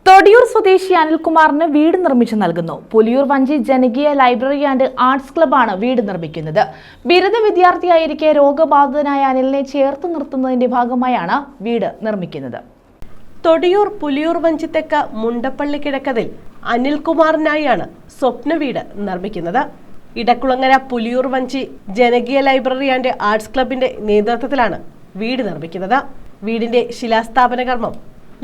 തൊടിയൂർ സ്വദേശി അനിൽകുമാറിന് വീട് നിർമ്മിച്ചു നൽകുന്നു. പുലിയൂർ വഞ്ചി ജനകീയ ലൈബ്രറി ആൻഡ് ആർട്സ് ക്ലബ്ബാണ് വീട് നിർമ്മിക്കുന്നത്. ബിരുദ വിദ്യാർത്ഥിയായിരിക്കെ രോഗബാധിതനായ അനിലിനെ ചേർത്ത് നിർത്തുന്നതിന്റെ ഭാഗമായാണ് വീട് നിർമ്മിക്കുന്നത്. തൊടിയൂർ പുലിയൂർ വഞ്ചി തെക്ക് മുണ്ടപ്പള്ളി കിഴക്കതിൽ അനിൽകുമാറിനായാണ് സ്വപ്ന വീട് നിർമ്മിക്കുന്നത്. ഇടക്കുളങ്ങര പുലിയൂർ വഞ്ചി ജനകീയ ലൈബ്രറി ആൻഡ് ആർട്സ് ക്ലബിന്റെ നേതൃത്വത്തിലാണ് വീട് നിർമ്മിക്കുന്നത്. വീടിന്റെ ശിലാസ്ഥാപന കർമ്മം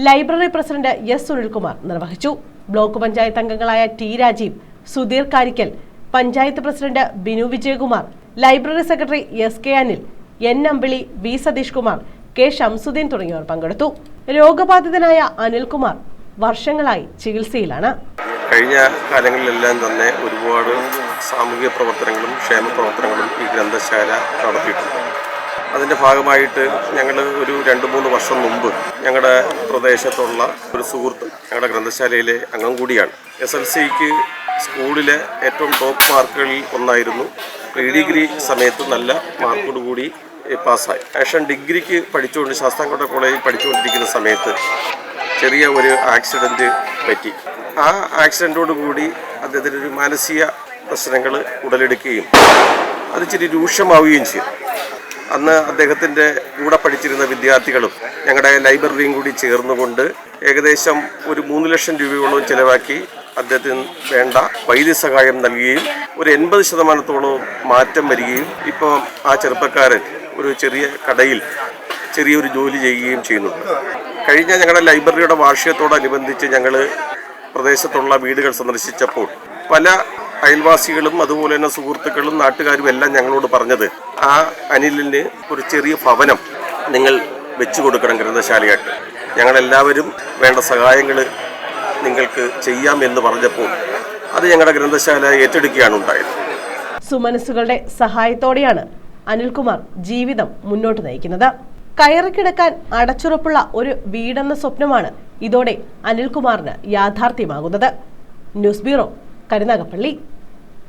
ലൈബ്രറി പ്രസിഡന്റ് എസ് സുനിൽകുമാർ നിർവഹിച്ചു. ബ്ലോക്ക് പഞ്ചായത്ത് അംഗങ്ങളായ T Rajeev, Sudheer Karikkal, panchayat president Binu Vijayakumar, library secretary S K Anil, N Ambili, V Satheesh Kumar, K Shamsuddin തുടങ്ങിയവർ പങ്കെടുത്തു. രോഗബാധിതനായ അനിൽകുമാർ വർഷങ്ങളായി ചികിത്സയിലാണ്. കഴിഞ്ഞ കാലങ്ങളിലെല്ലാം തന്നെ ഒരുപാട് സാമൂഹിക പ്രവർത്തനങ്ങളും ക്ഷേമ പ്രവർത്തനങ്ങളും ഈ ഗ്രന്ഥശാല നടത്തിയിട്ടുണ്ട്. അതിൻ്റെ ഭാഗമായിട്ട് ഞങ്ങൾ ഒരു 2-3 വർഷം മുമ്പ് ഞങ്ങളുടെ പ്രദേശത്തുള്ള ഒരു സുഹൃത്ത് ഞങ്ങളുടെ ഗ്രന്ഥശാലയിലെ അംഗം കൂടിയാണ്. SLCക്ക് സ്കൂളിലെ ഏറ്റവും ടോപ്പ് മാർക്കുകളിൽ ഒന്നായിരുന്നു. പ്രീ ഡിഗ്രി സമയത്ത് നല്ല മാർക്കോടുകൂടി പാസ്സായി. ശേഷം ഡിഗ്രിക്ക് പഠിച്ചുകൊണ്ട് ശാസ്താംകോട്ട കോളേജിൽ പഠിച്ചുകൊണ്ടിരിക്കുന്ന സമയത്ത് ചെറിയ ഒരു ആക്സിഡൻറ്റ് പറ്റി. ആ ആക്സിഡൻറ്റോടുകൂടി അദ്ദേഹത്തിന് ഒരു മാനസിക പ്രശ്നങ്ങൾ ഉടലെടുക്കുകയും അത് ഇച്ചിരി രൂക്ഷമാവുകയും ചെയ്തു. അന്ന് അദ്ദേഹത്തിൻ്റെ കൂടെ പഠിച്ചിരുന്ന വിദ്യാർത്ഥികളും ഞങ്ങളുടെ ലൈബ്രറിയും കൂടി ചേർന്നുകൊണ്ട് ഏകദേശം ഒരു 3 ലക്ഷം രൂപയോളം ചിലവാക്കി അദ്ദേഹത്തിന് വേണ്ട വൈദ്യസഹായം നൽകുകയും ഒരു 80% മാറ്റം വരികയും ഇപ്പോൾ ആ ചെറുപ്പക്കാരൻ ഒരു ചെറിയ കടയിൽ ചെറിയൊരു ജോലി ചെയ്യുകയും ചെയ്യുന്നുണ്ട്. കഴിഞ്ഞ ഞങ്ങളുടെ ലൈബ്രറിയുടെ വാർഷികത്തോടനുബന്ധിച്ച് ഞങ്ങൾ പ്രദേശത്തുള്ള വീടുകൾ സന്ദർശിച്ചപ്പോൾ പല അയൽവാസികളും അതുപോലെ തന്നെ സുഹൃത്തുക്കളും നാട്ടുകാരും എല്ലാം ഞങ്ങളോട് പറഞ്ഞത് ആ അനിലിന് ഒരു ചെറിയ ഭവനം നിങ്ങൾ വെച്ചു കൊടുക്കണം ഗ്രന്ഥശാലയായിട്ട്. ഞങ്ങളെല്ലാവരും വേണ്ട സഹായങ്ങൾ നിങ്ങൾക്ക് ചെയ്യാമെന്ന് പറഞ്ഞപ്പോൾ അത് ഞങ്ങളുടെ ഗ്രന്ഥശാല ഏറ്റെടുക്കുകയാണ് ഉണ്ടായത്. സുമനസ്സുകളുടെ സഹായത്തോടെയാണ് അനിൽകുമാർ ജീവിതം മുന്നോട്ട് നയിക്കുന്നത്. കയറിക്കിടക്കാൻ അടച്ചുറപ്പുള്ള ഒരു വീടെന്ന സ്വപ്നമാണ് ഇതോടെ അനിൽകുമാറിന് യാഥാർത്ഥ്യമാകുന്നത്. News bureau, Karunagappally.